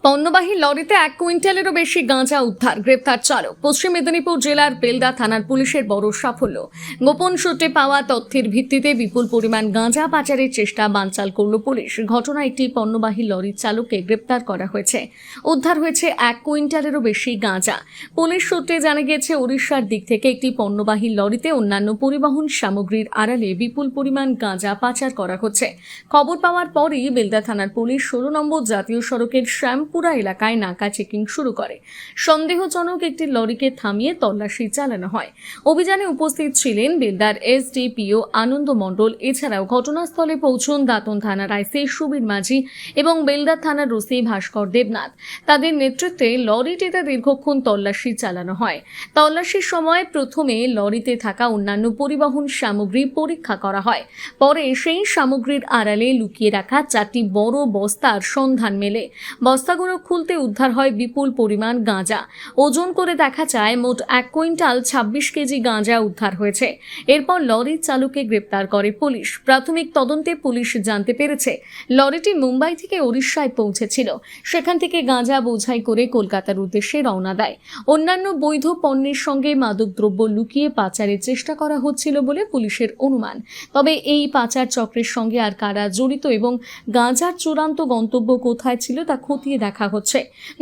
পণ্যবাহী লরিতে 1 কুইন্টালেরও বেশি গাঁজা উদ্ধার, গ্রেপ্তার চালক। পশ্চিম মেদিনীপুর জেলার বেলদা থানার পুলিশের বড় সাফল্য। গোপন সূত্রে পাওয়া তথ্যের ভিত্তিতে বিপুল পরিমাণ গাঁজা পাচারের চেষ্টা বানচাল করল পুলিশ। ঘটনায় একটি পণ্যবাহী লরির চালককে গ্রেপ্তার করা হয়েছে। উদ্ধার হয়েছে 1 কুইন্টালেরও বেশি গাঁজা। পুলিশ সূত্রে জানা গিয়েছে, ওড়িশার দিক থেকে একটি পণ্যবাহী লরিতে অন্যান্য পরিবহন সামগ্রীর আড়ালে বিপুল পরিমাণ গাঁজা পাচার করা হচ্ছে। খবর পাওয়ার পরই বেলদা থানার পুলিশ 16 নম্বর জাতীয় সড়কের শ্যামপুরা এলাকায় নাকা চেকিং শুরু করে। সন্দেহজনক একটি লরিকে থামিয়ে তল্লাশি চালানো হয়। অভিযানে উপস্থিত ছিলেন বেলদার এসডিপিও আনন্দ মণ্ডল। এছাড়াও ঘটনাস্থলে পৌঁছন দাঁতন থানার আইসি সুবীর মাঝি এবং বেলদা থানার ওসি ভাস্কর দেবনাথ। তাদের নেতৃত্বে লরিটিতে দীর্ঘক্ষণ তল্লাশি চালানো হয়। তল্লাশির সময় প্রথমে লরিতে থাকা অন্যান্য পরিবহন সামগ্রী পরীক্ষা করা হয়। পরে সেই সামগ্রীর আড়ালে লুকিয়ে রাখা 4টি বড় বস্তার সন্ধান মেলে। বস্তাগুলো খুলতে উদ্ধার হয় বিপুল পরিমাণ গাঁজা। ওজন করে দেখা যায় মোট 1 কুইন্টাল 26 কেজি গাঁজা উদ্ধার হয়েছে। এরপর লরির চালককে গ্রেপ্তার করে পুলিশ। প্রাথমিক তদন্তে পুলিশ জানতে পেরেছে, লরিটি মুম্বাই থেকে ওড়িশায় পৌঁছেছিল। সেখান থেকে গাঁজা বোঝাই করে কলকাতার উদ্দেশ্যে রওনা দেয়। অন্যান্য বৈধ পণ্যের সঙ্গে মাদকদ্রব্য লুকিয়ে পাচারের চেষ্টা করা হচ্ছিল বলে পুলিশের অনুমান। তবে এই পাচার চক্রের সঙ্গে আর কারা জড়িত এবং গাঁজার চূড়ান্ত গন্তব্য কোথায় ছিল তা খতিয়ে দেখা হচ্ছে।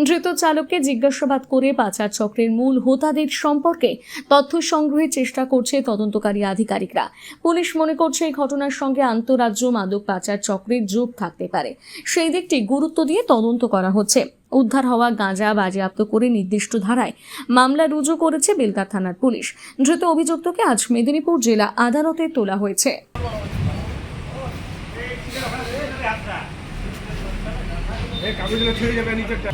ধৃত চালককে জিজ্ঞাসাবাদ করে পাচার চক্রের মূল হোতাদের সম্পর্কে তথ্য সংগ্রহের চেষ্টা করছে তদন্তকারী আধিকারিকরা। পুলিশ মনে করছে এই ঘটনার সঙ্গে আন্তঃরাজ্য মাদক পাচার চক্রের যোগ থাকতে পারে। সেই দিকটি গুরুত্ব দিয়ে তদন্ত করা হচ্ছে। উদ্ধার হওয়া গাঁজা বাজেয়াপ্ত করে নির্দিষ্ট ধারায় মামলা রুজু করেছে বেলদা থানার পুলিশ। ধৃত অভিযুক্তকে আজ মেদিনীপুর জেলা আদালতে তোলা হয়েছে। কাগজগুলো ছেড়ে যাবে নিচেরটা।